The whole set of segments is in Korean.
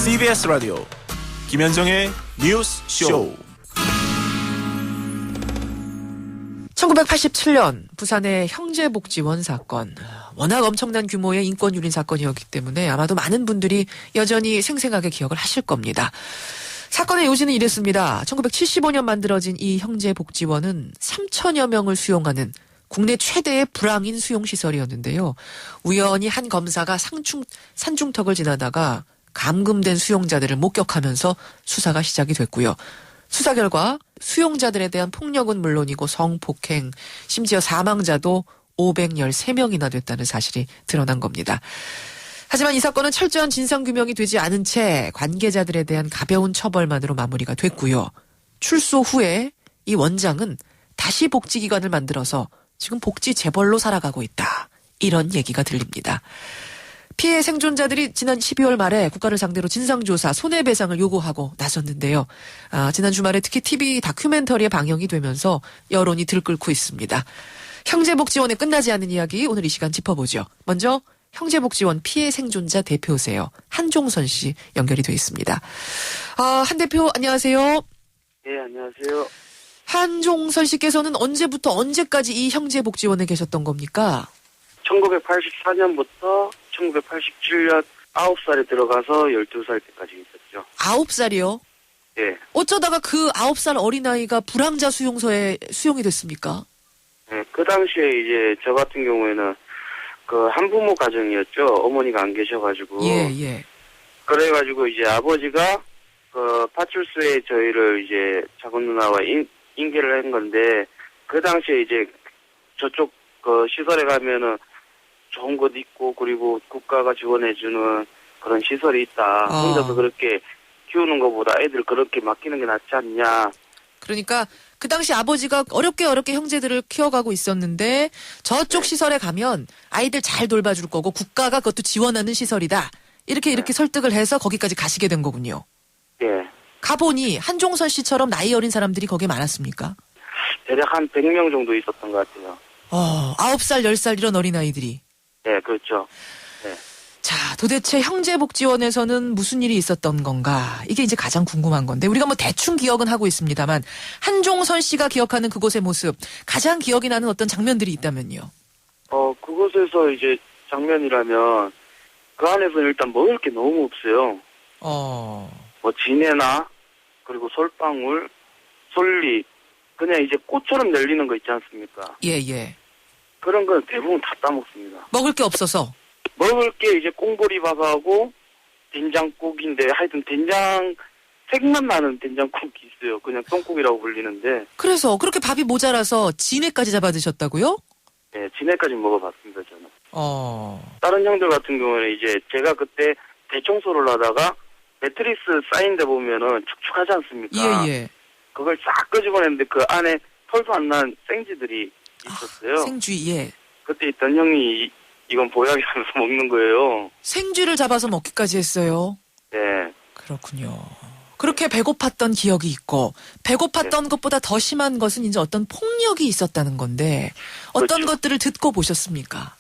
CBS 라디오 김현정의 뉴스 쇼. 1987년 부산의 형제복지원 사건. 워낙 엄청난 규모의 인권유린 사건이었기 때문에 아마도 많은 분들이 여전히 생생하게 기억을 하실 겁니다. 사건의 요지는 이랬습니다. 1975년 만들어진 이 형제복지원은 3천여 명을 수용하는 국내 최대의 불황인 수용시설이었는데요. 우연히 한 검사가 산중턱을 지나다가 감금된 수용자들을 목격하면서 수사가 시작이 됐고요. 수사 결과 수용자들에 대한 폭력은 물론이고 성폭행, 심지어 사망자도 513명이나 됐다는 사실이 드러난 겁니다. 하지만 이 사건은 철저한 진상규명이 되지 않은 채 관계자들에 대한 가벼운 처벌만으로 마무리가 됐고요. 출소 후에 이 원장은 다시 복지기관을 만들어서 지금 복지 재벌로 살아가고 있다. 이런 얘기가 들립니다. 피해 생존자들이 지난 12월 말에 국가를 상대로 진상조사, 손해배상을 요구하고 나섰는데요. 지난 주말에 특히 TV 다큐멘터리에 방영이 되면서 여론이 들끓고 있습니다. 형제복지원에 끝나지 않은 이야기 오늘 이 시간 짚어보죠. 먼저 형제복지원 피해 생존자 대표세요. 한종선 씨 연결이 돼 있습니다. 한 대표 안녕하세요. 네, 안녕하세요. 한종선 씨께서는 언제부터 언제까지 이 형제복지원에 계셨던 겁니까? 1984년부터 1987년 9살에 들어가서 12살 때까지 있었죠. 9살이요? 예. 어쩌다가 그 9살 어린아이가 불황자 수용소에 수용이 됐습니까? 네, 그 당시에 이제 저 같은 경우에는 그 한부모 가정이었죠. 어머니가 안 계셔가지고. 예. 그래가지고 이제 아버지가 그 파출소에 저희를 이제 작은 누나와 인계를 한 건데 그 당시에 이제 저쪽 그 시설에 가면은 좋은 곳 있고 그리고 국가가 지원해주는 그런 시설이 있다. 혼자서 그렇게 키우는 것보다 애들 그렇게 맡기는 게 낫지 않냐. 그러니까 그 당시 아버지가 어렵게 형제들을 키워가고 있었는데 저쪽 시설에 가면 아이들 잘 돌봐줄 거고 국가가 그것도 지원하는 시설이다. 이렇게 설득을 해서 거기까지 가시게 된 거군요. 예. 가보니 한종선 씨처럼 나이 어린 사람들이 거기에 많았습니까? 대략 한 100명 정도 있었던 것 같아요. 9살, 10살 이런 어린아이들이. 네, 그렇죠. 네. 자, 도대체 형제복지원에서는 무슨 일이 있었던 건가? 이게 이제 가장 궁금한 건데 우리가 뭐 대충 기억은 하고 있습니다만 한종선 씨가 기억하는 그곳의 모습, 가장 기억이 나는 어떤 장면들이 있다면요? 그곳에서 이제 장면이라면 그 안에서 일단 먹을 게 너무 없어요. 뭐 진해나 그리고 솔방울, 솔잎, 그냥 이제 꽃처럼 열리는 거 있지 않습니까? 예. 그런 건 대부분 다 따먹습니다. 먹을 게 없어서? 먹을 게 이제 꽁보리밥하고 된장국인데 하여튼 된장 색만 나는 된장국이 있어요. 그냥 똥국이라고 불리는데. 그래서 그렇게 밥이 모자라서 진해까지 잡아 드셨다고요? 네, 진해까지 먹어봤습니다, 저는. 다른 형들 같은 경우는 이제 제가 그때 대청소를 하다가 매트리스 쌓인 데 보면은 축축하지 않습니까? 예. 그걸 싹 끄집어냈는데 그 안에 털도 안 난 생쥐들이 있었어요. 생쥐, 예. 그때 있던 형이 이건 보약이라면서 먹는 거예요. 생쥐를 잡아서 먹기까지 했어요. 네. 그렇군요. 그렇게 배고팠던 기억이 있고 배고팠던 것보다 더 심한 것은 이제 어떤 폭력이 있었다는 건데 어떤 그렇죠. 것들을 듣고 보셨습니까?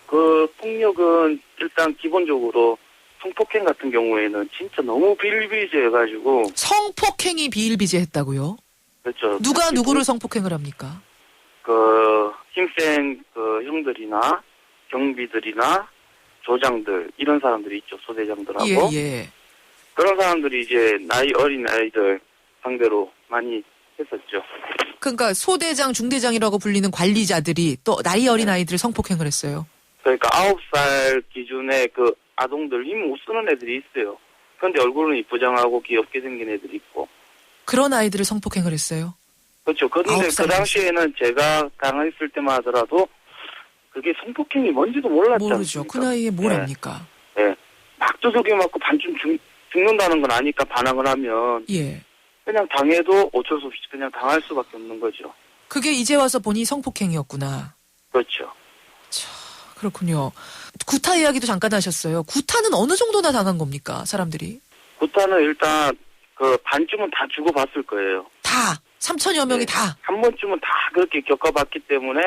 그 폭력은 일단 기본적으로 성폭행 같은 경우에는 진짜 너무 비일비재해가지고. 성폭행이 비일비재했다고요? 그렇죠. 누가 누구를 성폭행을 합니까? 그 힘센 그 형들이나 경비들이나 조장들 이런 사람들이 있죠. 소대장들하고. 예. 그런 사람들이 이제 나이 어린 아이들 상대로 많이 했었죠. 그러니까 소대장, 중대장이라고 불리는 관리자들이 또 나이 어린 아이들을 성폭행을 했어요. 그러니까 9살 기준의 그 아동들 힘 못 쓰는 애들이 있어요. 그런데 얼굴은 이쁘장하고 귀엽게 생긴 애들이 있고. 그런 아이들을 성폭행을 했어요? 그렇죠. 그런데 그 당시에는 제가 당했을 때만 하더라도 그게 성폭행이 뭔지도 몰랐지 모르죠. 않습니까? 그 나이에 뭘 합니까? 네. 막 두들겨 맞고 반쯤 죽는다는 건 아니까 반항을 하면 예. 그냥 당해도 어쩔 수 없이 그냥 당할 수밖에 없는 거죠. 그게 이제 와서 보니 성폭행이었구나. 그렇죠. 그렇군요. 구타 이야기도 잠깐 하셨어요. 구타는 어느 정도나 당한 겁니까, 사람들이? 구타는 일단 그 반쯤은 다 주고받을 거예요. 다? 3천여 명이 다? 한 번쯤은 다 그렇게 겪어봤기 때문에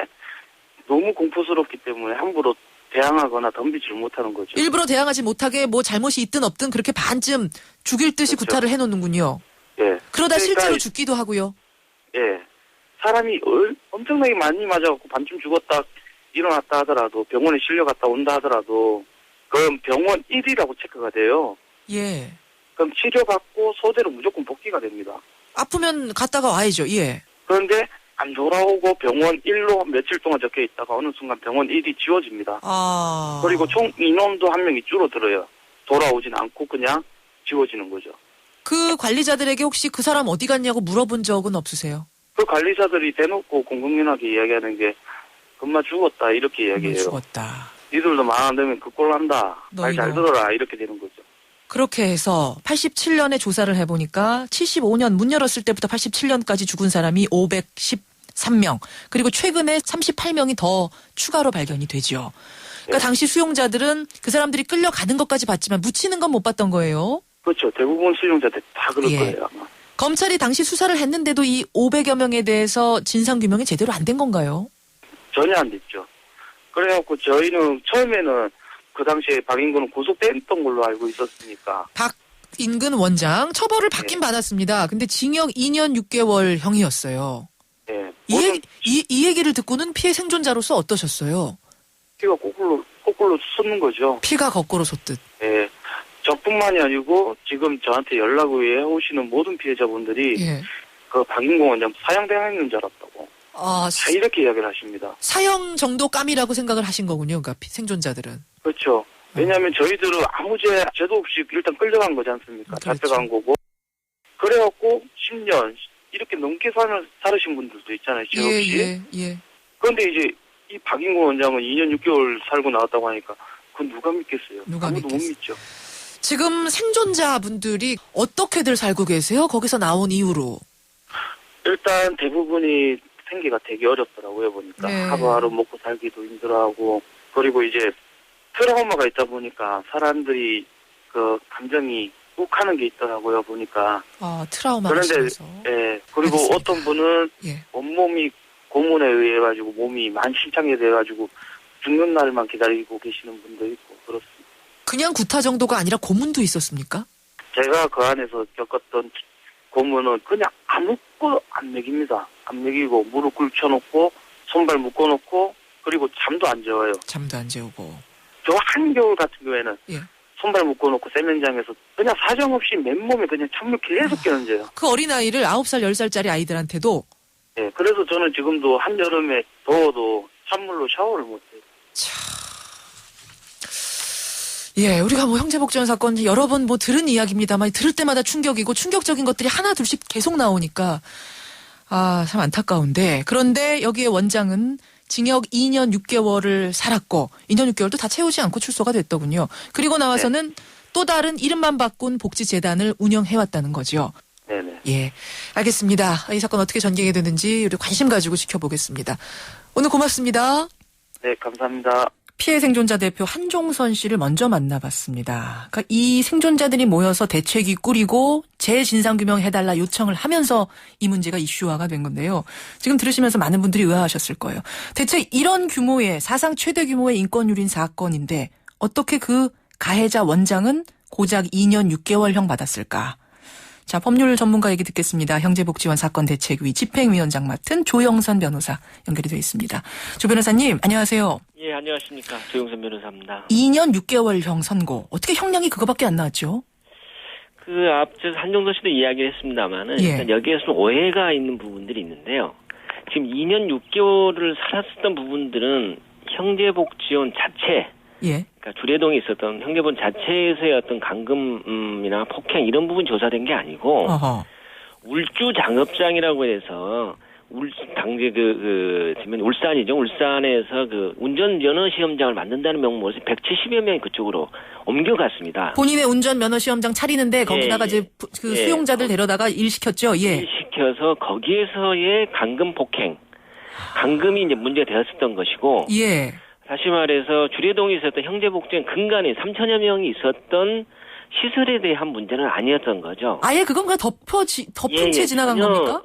너무 공포스럽기 때문에 함부로 대항하거나 덤비지를 못하는 거죠. 일부러 대항하지 못하게 뭐 잘못이 있든 없든 그렇게 반쯤 죽일 듯이 그렇죠. 구타를 해놓는군요. 예. 그러다 그러니까 실제로 죽기도 하고요. 예. 사람이 엄청나게 많이 맞아갖고 반쯤 죽었다 일어났다 하더라도 병원에 실려갔다 온다 하더라도 그럼 병원 1위라고 체크가 돼요. 예. 그럼 치료받고 소대로 무조건 복귀가 됩니다. 아프면 갔다가 와야죠. 예. 그런데 안 돌아오고 병원 1로 며칠 동안 적혀 있다가 어느 순간 병원 1이 지워집니다. 아. 그리고 총 인원도 한 명이 줄어들어요. 돌아오진 않고 그냥 지워지는 거죠. 그 관리자들에게 혹시 그 사람 어디 갔냐고 물어본 적은 없으세요? 그 관리자들이 대놓고 공공연하게 이야기하는 게 금마 죽었다 이렇게 이야기해요. 죽었다. 니들도 말 안 되면 그 꼴 난다. 말 잘 너희도. 들어라 이렇게 되는 거죠. 그렇게 해서 87년에 조사를 해보니까 75년 문 열었을 때부터 87년까지 죽은 사람이 513명. 그리고 최근에 38명이 더 추가로 발견이 되죠. 그러니까 네. 당시 수용자들은 그 사람들이 끌려가는 것까지 봤지만 묻히는 건 못 봤던 거예요. 그렇죠. 대부분 수용자들 다 그럴 예. 거예요. 아마. 검찰이 당시 수사를 했는데도 이 500여 명에 대해서 진상규명이 제대로 안 된 건가요? 전혀 안 됐죠. 그래갖고 저희는 처음에는 그 당시에 박인근은 구속됐던 걸로 알고 있었으니까. 박인근 원장 처벌을 받긴 받았습니다. 근데 징역 2년 6개월 형이었어요. 예. 이 얘기를 듣고는 피해 생존자로서 어떠셨어요? 피가 거꾸로 솟는 거죠. 피가 거꾸로 솟듯. 예. 저뿐만이 아니고 지금 저한테 연락을 해오시는 모든 피해자분들이 예. 그 박인근 원장 사형당했는 줄 알았다고. 아, 다 이렇게 이야기를 하십니다. 사형 정도 감이라고 생각을 하신 거군요. 그러니까 생존자들은. 그렇죠. 왜냐하면 저희들은 아무 죄도 없이 일단 끌려간 거지 않습니까? 그렇죠. 잡혀간 거고. 그래갖고 10년 이렇게 넘게 살으신 분들도 있잖아요. 죄 없이. 예. 그런데 이제 이 박인근 원장은 2년 6개월 살고 나왔다고 하니까 그건 누가 믿겠어요? 누가 아무도 못 믿겠어요? 믿죠. 지금 생존자분들이 어떻게들 살고 계세요? 거기서 나온 이후로. 일단 대부분이 생계가 되게 어렵더라고요. 보니까 네. 하루하루 먹고 살기도 힘들어하고 그리고 이제 트라우마가 있다 보니까 사람들이 그 감정이 욱하는 게 있더라고요. 보니까. 아, 트라우마가 그런데 있어서. 예. 그리고 알겠습니다. 어떤 분은 예. 온몸이 고문에 의해 가지고 몸이 만신창이 돼 가지고 죽는 날만 기다리고 계시는 분도 있고 그렇습니다. 그냥 구타 정도가 아니라 고문도 있었습니까? 제가 그 안에서 겪었던 고문은 그냥 아무것도 안 먹입니다. 안 먹이고 무릎 꿇혀놓고 손발 묶어놓고 그리고 잠도 안 재워요. 잠도 안 재우고. 저 한겨울 같은 경우에는 예. 손발 묶어놓고 세면장에서 그냥 사정없이 맨몸에 그냥 찬물 계속 끼얹어요. 그 어린아이를 9살, 10살짜리 아이들한테도 예, 그래서 저는 지금도 한여름에 더워도 찬물로 샤워를 못해요. 예, 우리가 뭐 형제복지원 사건 여러 번 뭐 들은 이야기입니다만 들을 때마다 충격이고 충격적인 것들이 하나 둘씩 계속 나오니까 아, 참 안타까운데 그런데 여기에 원장은 징역 2년 6개월을 살았고 2년 6개월도 다 채우지 않고 출소가 됐더군요. 그리고 나와서는 또 다른 이름만 바꾼 복지재단을 운영해왔다는 거죠. 네네. 예, 알겠습니다. 이 사건 어떻게 전개가 되는지 우리 관심 가지고 지켜보겠습니다. 오늘 고맙습니다. 네, 감사합니다. 피해 생존자 대표 한종선 씨를 먼저 만나봤습니다. 그러니까 이 생존자들이 모여서 대책위 꾸리고 재진상규명 해달라 요청을 하면서 이 문제가 이슈화가 된 건데요. 지금 들으시면서 많은 분들이 의아하셨을 거예요. 대체 이런 규모의 사상 최대 규모의 인권유린 사건인데 어떻게 그 가해자 원장은 고작 2년 6개월형 받았을까? 자, 법률 전문가 얘기 듣겠습니다. 형제복지원 사건 대책위 집행위원장 맡은 조영선 변호사 연결이 되어 있습니다. 조 변호사님, 안녕하세요. 예, 안녕하십니까. 조영선 변호사입니다. 2년 6개월형 선고. 어떻게 형량이 그거밖에 안 나왔죠? 그 앞서 한종서 씨도 이야기를 했습니다만은 예. 일단 여기에서 좀 오해가 있는 부분들이 있는데요. 지금 2년 6개월을 살았었던 부분들은 형제복지원 자체, 예. 그러니까 주례동에 있었던 형제본 자체에서의 어떤 감금이나 폭행 이런 부분 조사된 게 아니고 어허. 울주 장업장이라고 해서 당시 지금 울산이죠. 울산에서 그 운전면허 시험장을 만든다는 명목으로 170여 명이 그쪽으로 옮겨갔습니다. 본인의 운전 면허 시험장 차리는데 거기다가 예. 이제 그 예. 수용자들 데려다가 일 시켰죠. 예. 시켜서 거기에서의 감금 폭행, 감금이 이제 문제가 되었었던 것이고 예. 다시 말해서 주례동에 있었던 형제복지원 근간에 3천여 명이 있었던 시설에 대한 문제는 아니었던 거죠. 아예 그건 그냥 덮은 채 지나간 전혀, 겁니까?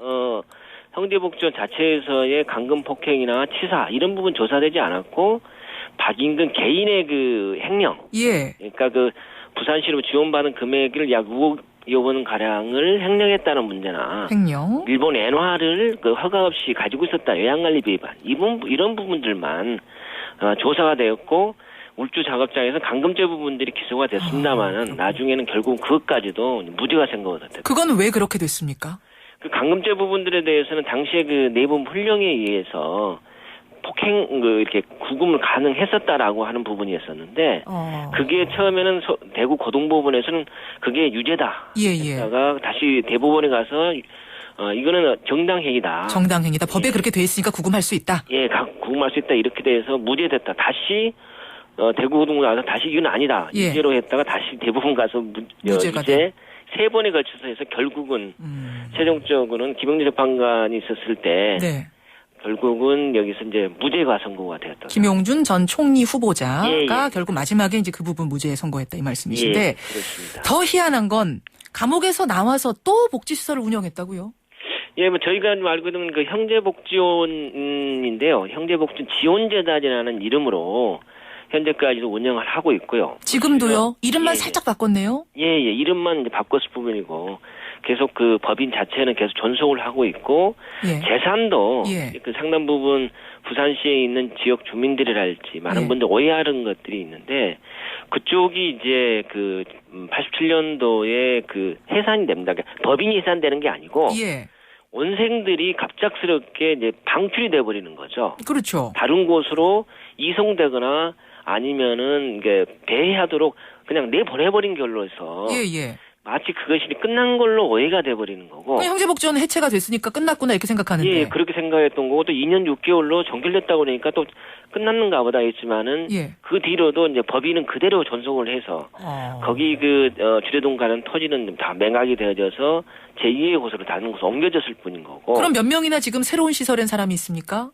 형제복지원 자체에서의 감금 폭행이나 치사 이런 부분 조사되지 않았고 박인근 개인의 그 횡령. 예. 그러니까 그 부산시로 지원받은 금액을 약 6억 원 가량을 횡령했다는 문제나 횡령. 일본 엔화를 그 허가 없이 가지고 있었다 외양관리 위반 이런 부분들만 조사가 되었고 울주 작업장에서 감금죄 부분들이 기소가 됐습니다만은 나중에는 결국 그것까지도 무죄가 생각됐다. 그건 왜 그렇게 됐습니까? 그 감금죄 부분들에 대해서는 당시에 그 내부 훈령에 의해서 폭행 이렇게 구금을 가능했었다라고 하는 부분이었었는데 그게 처음에는 대구 고등법원에서는 그게 유죄다. 예. 다가 다시 대법원에 가서 이거는 정당행위다. 정당행위다. 법에 그렇게 돼 있으니까 구금할 수 있다. 예, 구금할 수 있다. 이렇게 돼서 무죄됐다. 다시 대구 고등법원 가서 다시 이건 아니다. 예. 유죄로 했다가 다시 대법원 가서 무죄가 유죄 세 번에 걸쳐서 해서 결국은 최종적으로는 김영재 재판관이 있었을 때 네. 결국은 여기서 이제 무죄가 선고가 되었다. 김용준 전 총리 후보자가 예. 결국 마지막에 이제 그 부분 무죄에 선고했다 이 말씀이신데 예, 그렇습니다. 더 희한한 건 감옥에서 나와서 또 복지시설을 운영했다고요? 예, 뭐 저희가 알고 있는 그 형제복지원인데요. 형제복지지원재단이라는 이름으로 현재까지도 운영을 하고 있고요. 지금도요? 이름만 예, 살짝 바꿨네요? 예, 이름만 이제 바꿨을 부분이고 계속 그 법인 자체는 계속 존속을 하고 있고 예. 재산도 예. 그 상당 부분 부산시에 있는 지역 주민들이랄지 많은 예. 분들 오해하는 것들이 있는데 그쪽이 이제 그 87년도에 그 해산이 됩니다. 그러니까 법인이 해산되는 게 아니고 예. 원생들이 갑작스럽게 이제 방출이 돼버리는 거죠. 그렇죠. 다른 곳으로 이송되거나 아니면은 이게 배회하도록 그냥 내보내버린 결로 해서 예. 마치 그것이 끝난 걸로 오해가 돼버리는 거고. 형제복지원은 해체가 됐으니까 끝났구나 이렇게 생각하는데. 예, 그렇게 생각했던 거고 또 2년 6개월로 종결됐다고 그러니까 또 끝났는가 보다 했지만은 예. 그 뒤로도 이제 법인은 그대로 존속을 해서 거기 주례동 가는 토지는 다 맹각이 되어져서 제2의 곳으로 다른 곳으로 옮겨졌을 뿐인 거고. 그럼 몇 명이나 지금 새로운 시설엔 사람이 있습니까?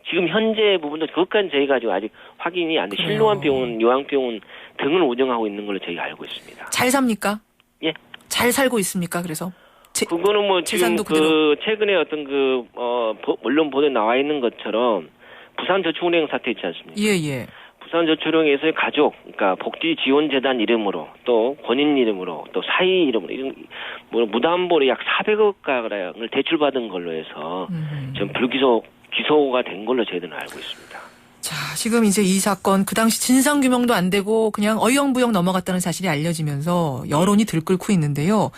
지금 현재 부분도 그것까지 저희가 아직 확인이 안 돼. 그래요. 신로한병원, 요양병원 등을 운영하고 있는 걸로 저희가 알고 있습니다. 잘 삽니까? 예. 잘 살고 있습니까? 그래서 그거는 뭐 지금 재산도 그 최근에 어떤 언론 보도에 나와 있는 것처럼 부산저축은행 사태 있지 않습니까? 예. 부산저축은행에서의 가족, 그러니까 복지지원재단 이름으로 또 본인 이름으로 또 사위 이름으로 이런 뭐 무담보로 약 400억 가량을 대출받은 걸로 해서 좀 기소가 된 걸로 저희들은 알고 있습니다. 자, 지금 이제 이 사건 그 당시 진상규명도 안 되고 그냥 어영부영 넘어갔다는 사실이 알려지면서 여론이 들끓고 있는데요.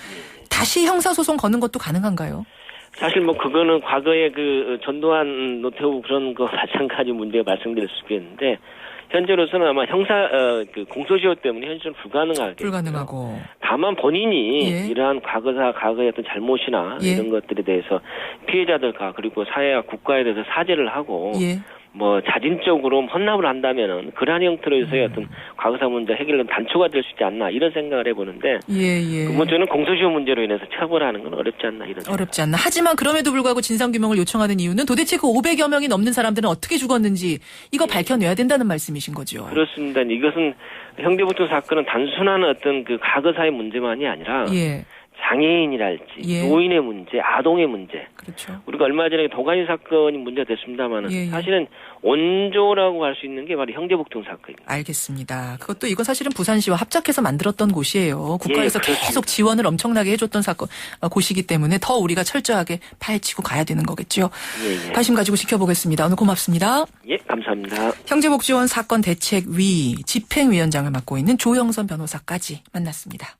다시 형사소송 거는 것도 가능한가요? 사실 뭐 그거는 과거에 그 전두환 노태우 그런 거 마찬가지 문제가 말씀드릴 수 있겠는데 현재로서는 아마 그 공소시효 때문에 현실은 불가능하겠죠. 불가능하고. 다만 본인이 예. 이러한 과거의 어떤 잘못이나 예. 이런 것들에 대해서 피해자들과 그리고 사회와 국가에 대해서 사죄를 하고 예. 뭐 자진적으로 헌납을 한다면은 그러한 형태로서의 어떤 과거사 문제 해결은 단초가 될 수 있지 않나 이런 생각을 해보는데 예. 그 문제는 공소시효 문제로 인해서 처벌하는 건 어렵지 않나 이런 생각. 어렵지 않나. 하지만 그럼에도 불구하고 진상규명을 요청하는 이유는 도대체 그 500여 명이 넘는 사람들은 어떻게 죽었는지 이거 밝혀내야 된다는 말씀이신 거죠. 그렇습니다. 이것은 형제복지 사건은 단순한 어떤 그 과거사의 문제만이 아니라 예. 장애인이랄지 예. 노인의 문제, 아동의 문제. 그렇죠. 우리가 얼마 전에 도가니 사건이 문제가 됐습니다만은 예. 사실은 원조라고 할 수 있는 게 바로 형제복지 사건입니다. 알겠습니다. 그것도 이건 사실은 부산시와 합작해서 만들었던 곳이에요. 국가에서 예, 그렇습니다. 계속 지원을 엄청나게 해줬던 곳이기 때문에 더 우리가 철저하게 파헤치고 가야 되는 거겠죠. 예. 관심 가지고 지켜보겠습니다. 오늘 고맙습니다. 예, 감사합니다. 형제복지원 사건 대책위 집행위원장을 맡고 있는 조영선 변호사까지 만났습니다.